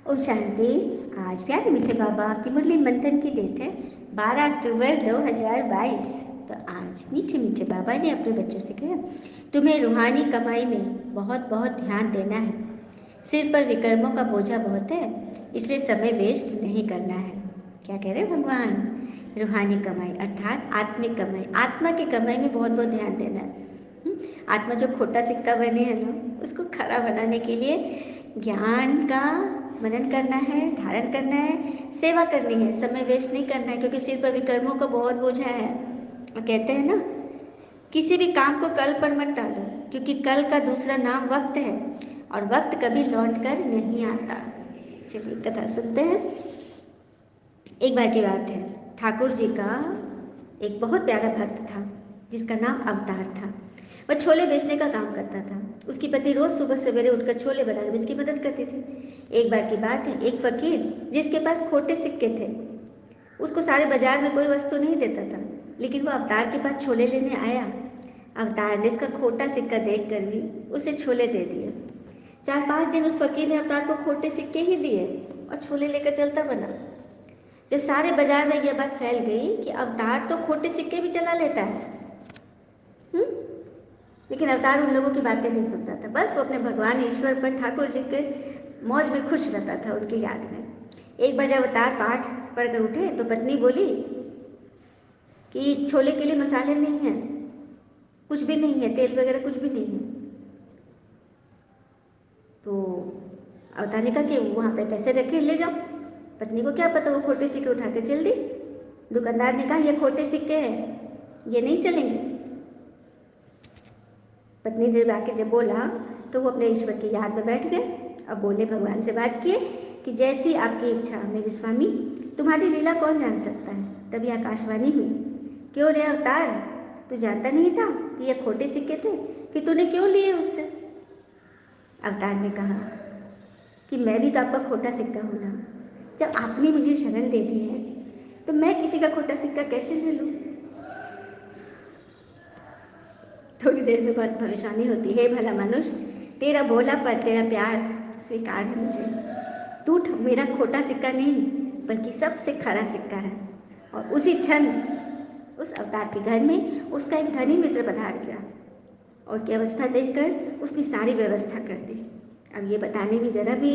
ओम शांति। आज प्यारे मीठे बाबा की मुरली मंथन की डेट है 12 अक्टूबर 2022। तो आज मीठे मीठे बाबा ने अपने बच्चों से कहा, तुम्हें रूहानी कमाई में बहुत बहुत ध्यान देना है। सिर पर विकर्मों का बोझा बहुत है, इसलिए समय वेस्ट नहीं करना है। क्या कह रहे हैं भगवान? रूहानी कमाई अर्थात आत्मिक कमाई, आत्मा की कमाई में बहुत बहुत ध्यान देना है। आत्मा जो खोटा सिक्का बने है ना, उसको खरा बनाने के लिए ज्ञान का मनन करना है, धारण करना है, सेवा करनी है, समय वेस्ट नहीं करना है, क्योंकि सिर पर विकर्मों का बहुत बोझा है। और कहते हैं ना, किसी भी काम को कल पर मत टालो, क्योंकि कल का दूसरा नाम वक्त है और वक्त कभी लौट कर नहीं आता। चलिए कथा सुनते हैं। एक बार की बात है, ठाकुर जी का एक बहुत प्यारा भक्त था जिसका नाम अवतार था। वह छोले बेचने का काम करता था। उसकी पत्नी रोज सुबह सवेरे उठकर छोले बनाने में इसकी मदद करती थी। एक बार की बात है, एक फकीर जिसके पास खोटे सिक्के थे, उसको सारे बाजार में कोई वस्तु नहीं देता था, लेकिन वो अवतार के पास छोले लेने आया। अवतार ने इसका खोटा सिक्का देख कर भी उसे छोले दे दिए। 4-5 दिन उस फकीर ने अवतार को खोटे सिक्के ही दिए और छोले लेकर चलता बना। जब सारे बाजार में यह बात फैल गई कि अवतार तो खोटे सिक्के भी चला लेता है, लेकिन अवतार उन लोगों की बातें नहीं सुनता था। बस वो अपने भगवान ईश्वर पर, ठाकुर जी के मौज में खुश रहता था, उनकी याद में। एक बार जब अवतार पाठ पढ़कर उठे तो पत्नी बोली कि छोले के लिए मसाले नहीं हैं, कुछ भी नहीं है, तेल वगैरह कुछ भी नहीं है। तो अवतार ने कहा कि वहाँ पे पैसे रखे, ले जाओ। पत्नी को क्या पता, वो खोटे सिक्के उठा के चल दी। दुकानदार ने कहा, ये खोटे सिक्के हैं, ये नहीं चलेंगे। पत्नी जब आके जब बोला तो वो अपने ईश्वर की याद में बैठ गए। अब बोले, भगवान से बात किए कि जैसी आपकी इच्छा मेरे स्वामी, तुम्हारी लीला कौन जान सकता है। तभी आकाशवाणी हुई, क्यों रे अवतार, तू जानता नहीं था कि ये खोटे सिक्के थे, फिर तूने क्यों लिए उससे। अवतार ने कहा कि मैं भी तो आपका खोटा सिक्का हूँ ना। जब आपने मुझे शरण दे दी है तो मैं किसी का खोटा सिक्का कैसे ले लूँ। थोड़ी देर में बहुत परेशानी होती है, भला मनुष्य, तेरा भोलापन, तेरा प्यार स्वीकार है मुझे। तू मेरा खोटा सिक्का नहीं बल्कि सबसे खरा सिक्का है। और उसी क्षण उस अवतार के घर में उसका एक धनी मित्र पधार गया और उसकी अवस्था देखकर उसने सारी व्यवस्था कर दी। अब ये बताने में जरा भी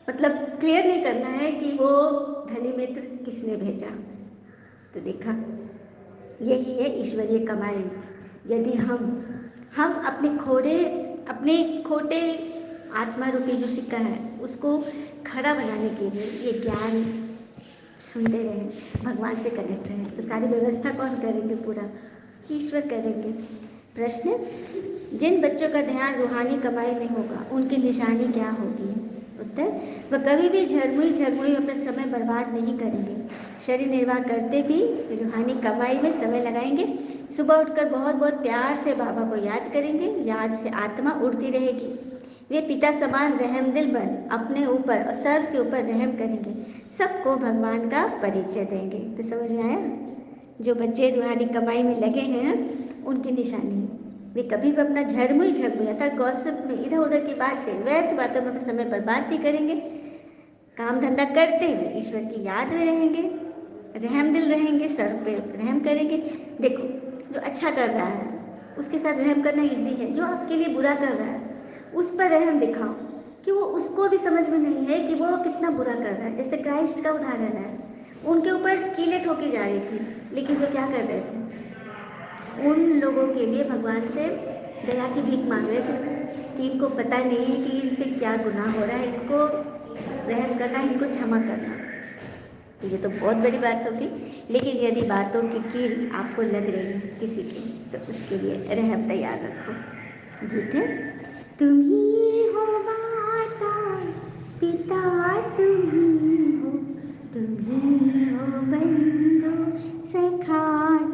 मतलब क्लियर नहीं करना है कि वो धनी मित्र किसने भेजा। तो देखा, यही है ईश्वरीय कमाई। यदि हम अपने खोटे आत्मा रूपी जो सिक्का है उसको खरा बनाने के लिए ये ज्ञान सुनते रहें, भगवान से कनेक्ट रहें, तो सारी व्यवस्था कौन करेंगे? पूरा ईश्वर करेंगे। प्रश्न, जिन बच्चों का ध्यान रूहानी कमाई में होगा उनकी निशानी क्या होगी? उत्तर, वह कभी भी झरमुई अपना समय बर्बाद नहीं करेंगे। शरीर निर्वाह करते भी रूहानी कमाई में समय लगाएंगे। सुबह उठकर बहुत बहुत प्यार से बाबा को याद करेंगे, याद से आत्मा उड़ती रहेगी। वे पिता समान रहमदिल बन अपने ऊपर और सर्व के ऊपर रहम करेंगे, सबको भगवान का परिचय देंगे। तो समझ में आया? जो बच्चे रूहानी कमाई में लगे हैं उनकी निशानी, वे कभी भी अपना झरमुई अर्थात गॉसिप में, इधर उधर की बातें, व्यर्थ बातों में समय बर्बाद नहीं करेंगे। काम धंधा करते हुए ईश्वर की याद में रहेंगे, रहमदिल रहेंगे, सर्व पे रहम करेंगे। देखो, जो अच्छा कर रहा है उसके साथ रहम करना इजी है, जो आपके लिए बुरा कर रहा है उस पर रहम दिखाओ, कि वो उसको भी समझ में नहीं है कि वो कितना बुरा कर रहा है। जैसे क्राइस्ट का उदाहरण है, उनके ऊपर कीलें ठोकी जा रही थी, लेकिन वो क्या कर रहे थे? उन लोगों के लिए भगवान से दया की भीख मांग रहे थे कि इनको पता नहीं है कि इनसे क्या गुनाह हो रहा है, इनको रहम करना, इनको क्षमा करना। तो ये तो बहुत बड़ी बात होगी। लेकिन यदि बातों की कील आपको लग रही है किसी की, तो उसके लिए रहम तैयार रखो। गीत है, तुम ही हो माता पिता, तुम ही हो, तुम ही हो बंधु सखा,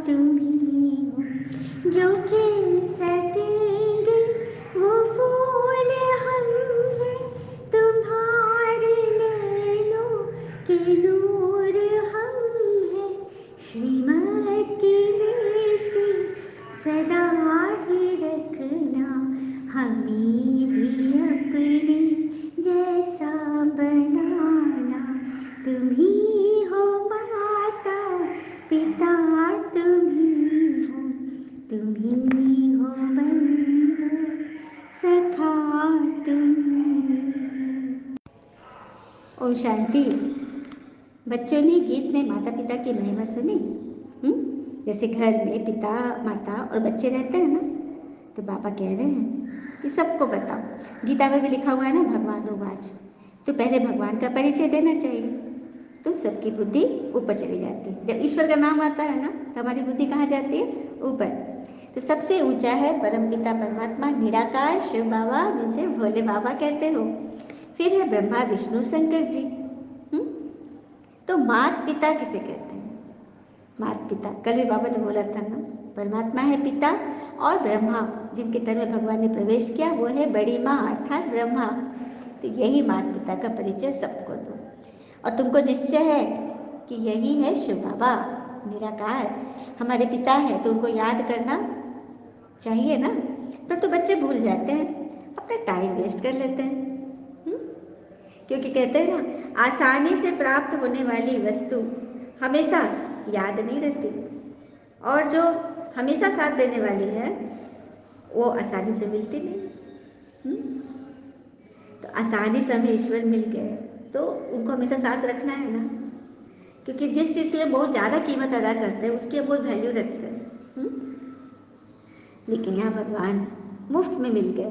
तुम ही हो, जो खिल सकेंगे वो फूल हम हैं, तुम्हारे नैनों के नूर हम हैं, श्रीमत की दृष्टि सदा ही रखना, हमें भी अपने जैसा बनाना, तुम ही हो माता पिता, तुम ही हो बंधु सखा, तुम ही हो। ओम शांति। बच्चों ने गीत में माता पिता की महिमा सुनी? जैसे घर में पिता माता और बच्चे रहते हैं ना, तो बाबा कह रहे हैं कि सबको बताओ। गीता में भी लिखा हुआ है ना, भगवान उवाच, तो पहले भगवान का परिचय देना चाहिए, तो सबकी बुद्धि ऊपर चली जाती है। जब ईश्वर का नाम आता है ना, तो हमारी बुद्धि कहाँ जाती है? ऊपर। तो सबसे ऊंचा है परमपिता परमात्मा निराकार शिव बाबा, जिसे भोले बाबा कहते हो। फिर है ब्रह्मा विष्णु शंकर जी। तो मात पिता किसे कहते हैं? मात पिता, कल भी बाबा ने बोला था ना, परमात्मा है पिता, और ब्रह्मा जिनके तन में भगवान ने प्रवेश किया वो है बड़ी माँ अर्थात ब्रह्मा। तो यही मात पिता का परिचय सबको दो। और तुमको निश्चय है कि यही है शिव बाबा निराकार हमारे पिता हैं, तो उनको याद करना चाहिए ना। पर तो बच्चे भूल जाते हैं, अपना टाइम वेस्ट कर लेते हैं। क्योंकि कहते हैं ना, आसानी से प्राप्त होने वाली वस्तु हमेशा याद नहीं रहती, और जो हमेशा साथ देने वाली है वो आसानी से मिलती नहीं। तो आसानी से हमें ईश्वर मिल गए तो उनको हमेशा साथ रखना है ना, क्योंकि जिस चीज़ के लिए बहुत ज़्यादा कीमत अदा करते हैं उसकी हम बहुत वैल्यू रखते हैं। लेकिन यहाँ भगवान मुफ्त में मिल गए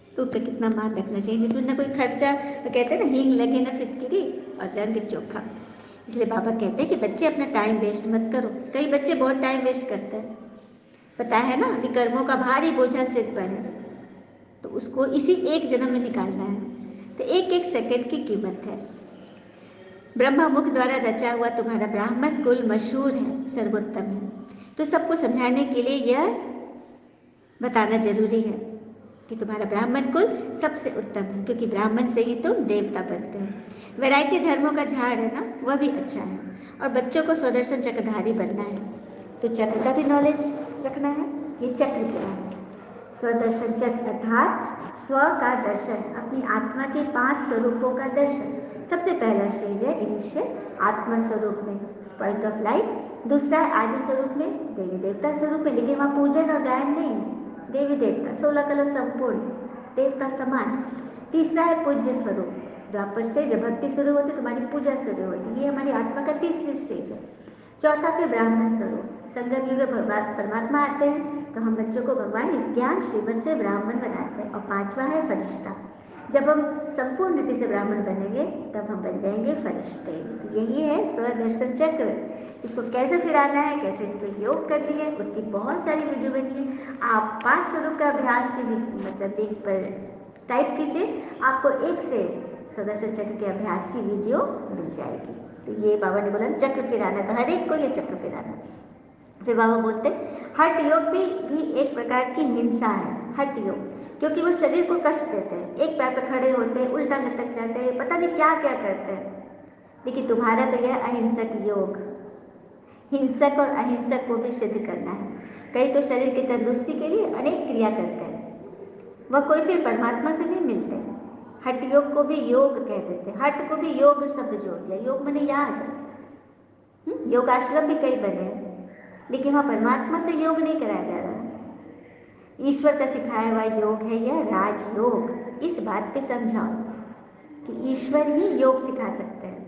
तो उनका कितना मान रखना चाहिए, जिसमें ना कोई खर्चा। तो कहते हैं ना, हींग लगे ना फिटकिरी और रंग चोखा। इसलिए बाबा कहते हैं कि बच्चे अपना टाइम वेस्ट मत करो। कई बच्चे बहुत टाइम वेस्ट करते हैं, पता है ना, कि कर्मों का भारी बोझा सिर पर है, तो उसको इसी एक जन्म में निकालना है। तो एक एक सेकंड की कीमत है। ब्रह्मा मुख द्वारा रचा हुआ तुम्हारा ब्राह्मण कुल मशहूर है, सर्वोत्तम है। तो सबको समझाने के लिए यह बताना जरूरी है कि तुम्हारा ब्राह्मण कुल सबसे उत्तम है, क्योंकि ब्राह्मण से ही तुम देवता बनते हो। वैरायटी धर्मों का झाड़ है ना, वह भी अच्छा है। और बच्चों को स्वदर्शन चक्रधारी बनना है, तो चक्र का भी नॉलेज रखना है। ये चक्र क्या है? स्वदर्शन चक्र अर्थात स्व का दर्शन, अपनी आत्मा के 5 स्वरूपों का दर्शन। सबसे पहला स्टेज है इनिशियल आत्मा स्वरूप में, पॉइंट ऑफ लाइट। दूसरा है आदि स्वरूप में, देवी देवता स्वरूप में, लेकिन वहाँ पूजन और गायन नहीं, देवी देवता 16 कलश संपूर्ण, देवता समान। तीसरा है पूज्य स्वरूप, द्वापर से जब भक्ति शुरू होती है तुम्हारी पूजा शुरू होती है, ये हमारी आत्मा का तीसरी स्टेज है। चौथा फिर ब्राह्मण स्वरूप, संगम युग में परमात्मा आते हैं, तो हम बच्चों को भगवान इस ज्ञान श्रीमत से ब्राह्मण बनाते हैं। और पांचवा है फरिश्ता, जब हम संपूर्ण रीति से ब्राह्मण बनेंगे तब हम बन जाएंगे फरिश्ते। तो यही है स्वदर्शन चक्र। इसको कैसे फिराना है, कैसे इस पर योग करनी है, उसकी बहुत सारी वीडियो बनी है। आप 5 स्वरूप का अभ्यास की मतलब लिंक पर टाइप कीजिए, आपको एक से स्वदर्शन चक्र के अभ्यास की वीडियो मिल जाएगी। तो ये बाबा ने बोला चक्र फिराना, तो हर एक को ये चक्र फिराना। फिर बाबा बोलते हठ योग भी एक प्रकार की हिंसा है, हठ योग, क्योंकि वो शरीर को कष्ट देते हैं। एक पैर पर खड़े होते हैं, उल्टा लटक जाते हैं, पता नहीं क्या क्या करते हैं। लेकिन तुम्हारा तो यह अहिंसक योग, हिंसक और अहिंसक को भी सिद्ध करना है। कई तो शरीर की तंदुरुस्ती के लिए अनेक क्रिया करते हैं, वह कोई फिर परमात्मा से नहीं मिलते। हठ योग को भी योग कह देते हैं, हठ को भी योग शब्द जोड़ दिया, योग माने याद। योग आश्रम भी कई बने हैं, लेकिन वहाँ परमात्मा से योग नहीं कराया जा रहा। ईश्वर का सिखाया हुआ योग है यह राजयोग। इस बात पे समझाओ कि ईश्वर ही योग सिखा सकते हैं।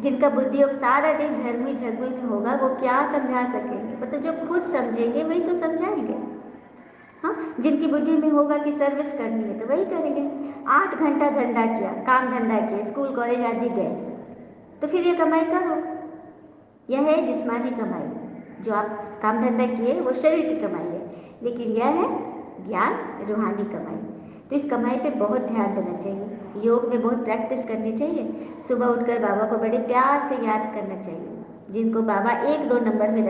जिनका बुद्धि योग सारा दिन झरमुई झरमुई में होगा वो क्या समझा सकेंगे, मतलब जो खुद समझेंगे वही तो समझाएंगे। हाँ, जिनकी बुद्धि में होगा कि सर्विस करनी है तो वही करेंगे। 8 घंटा धंधा किया, काम धंधा किया, स्कूल कॉलेज आदि गए, तो फिर ये कमाई करो। यह है जिस्मानी कमाई, जो आप काम धंधा किए वो शरीर की कमाई है, लेकिन यह है ज्ञान रूहानी कमाई। तो इस कमाई पे बहुत ध्यान देना चाहिए, योग में बहुत प्रैक्टिस करनी चाहिए। सुबह उठकर बाबा को बड़े प्यार से याद करना चाहिए। जिनको बाबा 1-2 नंबर में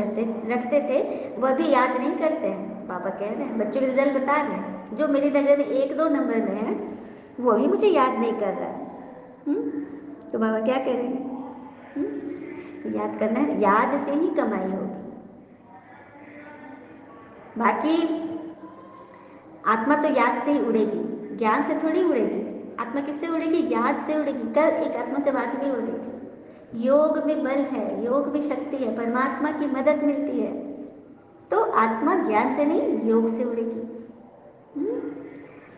रखते थे वह भी याद नहीं करते हैं। बाबा कह रहे हैं, बच्चों के रिजल्ट बता रहे हैं, जो मेरी नज़र में 1-2 नंबर में है वो भी मुझे याद नहीं कर रहा है। तो बाबा क्या करेंगे? तो याद करना है, याद से ही कमाई होगी। बाकी आत्मा तो याद से ही उड़ेगी, ज्ञान से थोड़ी उड़ेगी। आत्मा किससे उड़ेगी? याद से उड़ेगी। कल एक आत्मा से बात भी हो रही थी, योग में बल है, योग में शक्ति है, परमात्मा की मदद मिलती है। तो आत्मा ज्ञान से नहीं, योग से उड़ेगी।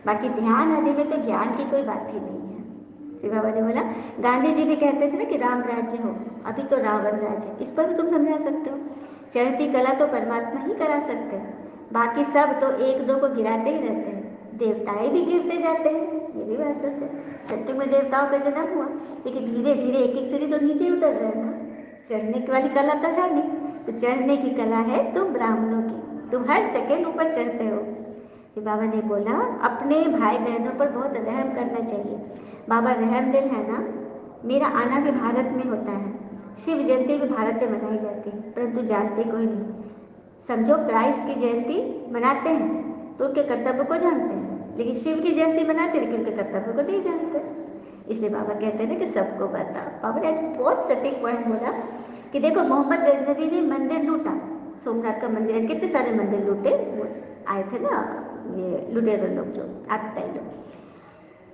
बाकी ध्यान आदि में तो ज्ञान की कोई बात ही नहीं है। फिर बाबा ने बोला, गांधी जी भी कहते थे ना कि राम राज्य हो, अभी तो रावण राज्य है। इस पर भी तुम समझा सकते हो। चढ़ती कला तो परमात्मा ही करा सकते हैं, बाकी सब तो एक दो को गिराते ही रहते हैं। देवताएं भी गिरते जाते हैं, ये भी बात सच है। सत्युग में देवताओं का जन्म हुआ, लेकिन धीरे धीरे एक एक सीढ़ी तो नीचे उतर रहे हैं ना। चढ़ने की वाली कला तो है नहीं, तो चढ़ने की कला है तुम ब्राह्मणों की, तुम हर सेकेंड ऊपर चढ़ते हो। फिर बाबा ने बोला, अपने भाई बहनों पर बहुत रहम करना चाहिए। बाबा रहम दिल है ना। मेरा आना भी भारत में होता है, शिव जयंती भी भारत में मनाई जाती है, परंतु जानते कोई नहीं। समझो क्राइस्ट की जयंती मनाते हैं तो उनके कर्तव्य को जानते हैं, लेकिन शिव की जयंती मनाते हैं लेकिन उनके कर्तव्य को नहीं जानते। इसलिए बाबा कहते हैं ना कि सबको बताओ। बाबा ने आज बहुत सटीक पॉइंट बोला कि देखो, मोहम्मद गजनबी ने मंदिर लूटा, सोमनाथ का मंदिर है, कितने सारे मंदिर लूटे, वो आए थे ना ये लुटेरे लोग, जो आतताई लोग।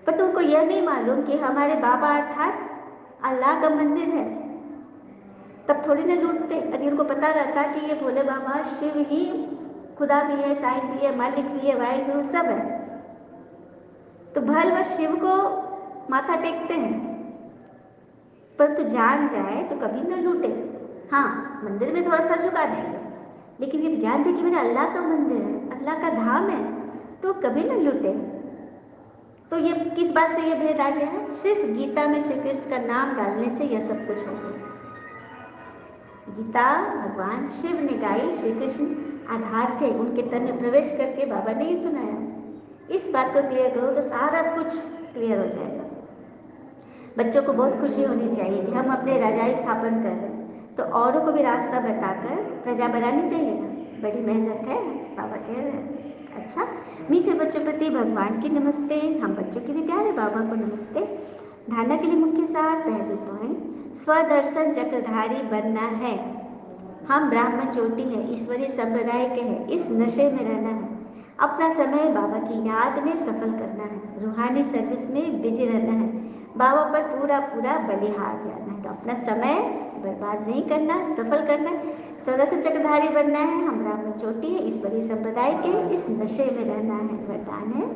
पर तुमको यह नहीं मालूम कि हमारे बाबा अर्थात अल्लाह का मंदिर है, तब थोड़ी ना लूटते। यदि उनको पता रहता कि ये भोले बाबा शिव ही खुदा भी है, साईं भी है, मालिक भी है, वाहिगुरु सब है, तो भलवश शिव को माथा टेकते हैं। परंतु जान जाए तो कभी न लूटे। हाँ, मंदिर में थोड़ा सा झुका देंगे, लेकिन ये जान जाए कि मेरा अल्लाह का मंदिर है, अल्लाह का धाम है, तो कभी न लूटे। तो ये किस बात से ये भेद आ गया है? सिर्फ गीता में श्री कृष्ण का नाम डालने से यह सब कुछ हो गया। गीता भगवान शिव ने गाई, श्री कृष्ण आधार थे, उनके तन में प्रवेश करके बाबा ने ही सुनाया। इस बात को क्लियर करो तो सारा कुछ क्लियर हो जाएगा। बच्चों को बहुत खुशी होनी चाहिए कि हम अपने राजाई स्थापन कर रहे हैं, तो औरों को भी रास्ता बताकर प्रजा बनानी चाहिए ना। बड़ी मेहनत है, बाबा कह रहे हैं। अच्छा, मीठे बच्चों प्रति भगवान की नमस्ते, हम बच्चों के भी प्यारे बाबा को नमस्ते। धारणा के लिए मुख्य सार, पहली पॉइंट, स्वदर्शन चक्रधारी बनना है। हम ब्राह्मण चोटी हैं, ईश्वरीय संप्रदाय के हैं, इस नशे में रहना है। अपना समय बाबा की याद में सफल करना है, रूहानी सर्विस में बिजी रहना है, बाबा पर पूरा पूरा बलिहार जाना है। तो अपना समय बर्बाद नहीं करना, सफल करना है, स्वदर्शन चक्रधारी बनना है। हम ब्राह्मण चोटी है, ईश्वरीय संप्रदाय के, इस नशे में रहना है। वरदान है,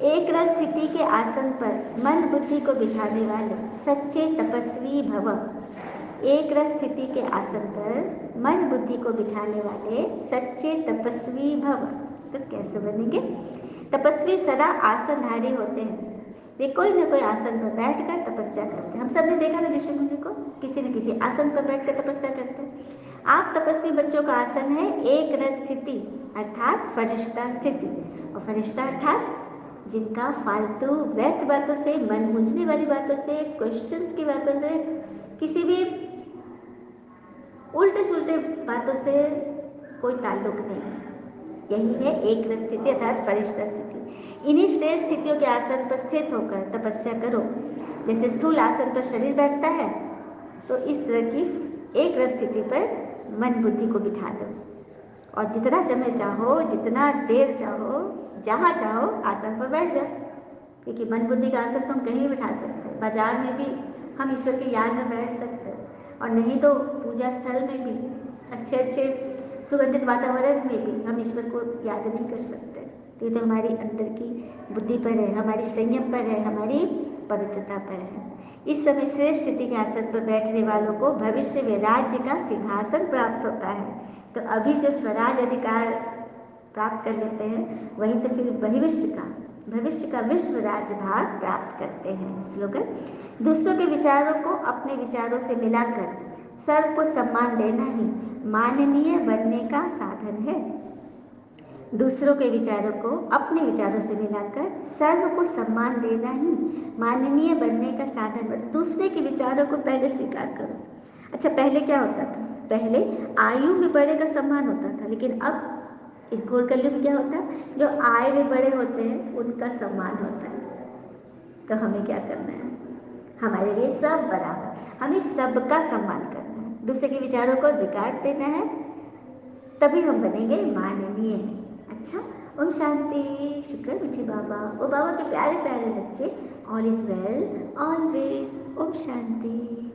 एक रस स्थिति के आसन पर मन बुद्धि को बिठाने वाले सच्चे तपस्वी भव। एक रस स्थिति के आसन पर मन बुद्धि को बिठाने वाले सच्चे तपस्वी भव। तो कैसे बनेंगे? तपस्वी सदा आसनधारी होते हैं, वे कोई न कोई आसन पर बैठकर तपस्या करते हैं। हम सब ने देखा ना ऋषि मुनि को, किसी न किसी आसन पर बैठकर तपस्या करते हैं। आप तपस्वी बच्चों का आसन है एक रस स्थिति अर्थात फरिश्ता स्थिति। और फरिश्ता अर्थात जिनका फालतू व्यर्थ बातों से, मन गूंजने वाली बातों से, क्वेश्चंस की बातों से, किसी भी उल्टे सुलटे बातों से कोई ताल्लुक नहीं। यही है एक रस स्थिति अर्थात फरिश्ता स्थिति। इन्हीं श्रेष्ठ स्थितियों के आसन पर स्थित होकर तपस्या करो। जैसे स्थूल आसन पर शरीर बैठता है, तो इस तरह की एक रस स्थिति पर मन बुद्धि को बिठा दो, और जितना समय चाहो, जितना देर चाहो, जहाँ चाहो आसन पर बैठ जाओ। क्योंकि मन बुद्धि का आसन तो हम कहीं भी बिठा सकते हैं। बाजार में भी हम ईश्वर की याद में बैठ सकते हैं, और नहीं तो पूजा स्थल में भी, अच्छे अच्छे सुगंधित वातावरण में भी हम ईश्वर को याद नहीं कर सकते। ये तो हमारी अंदर की बुद्धि पर है, हमारी संयम पर है, हमारी पवित्रता पर है। इस समय श्रेष्ठ स्थिति के आसन पर बैठने वालों को भविष्य में राज्य का सिंहासन प्राप्त होता है। तो अभी जो स्वराज अधिकार प्राप्त कर लेते हैं, वही तो फिर भविष्य का विश्व राज्यभार प्राप्त करते हैं। स्लोगन, दूसरों के विचारों को अपने विचारों से मिलाकर सर्व को सम्मान देना ही माननीय बनने का साधन है। दूसरों के विचारों को अपने विचारों से मिलाकर सर्व को सम्मान देना ही माननीय बनने का साधन है। दूसरे के विचारों को पहले स्वीकार करो। अच्छा, पहले क्या होता था? पहले आयु में बड़े का सम्मान होता था, लेकिन अब इस घोर कलयुग में क्या होता है? जो आय में बड़े होते हैं उनका सम्मान होता है। तो हमें क्या करना है? हमारे लिए सब बराबर, हमें सबका सम्मान करना है, दूसरे के विचारों को रिगार्ड देना है, तभी हम बनेंगे माननीय। अच्छा, ओम शांति। शुक्र है मुझे बाबा, वो बाबा के प्यारे प्यारे बच्चे। All is well always. ओम शांति।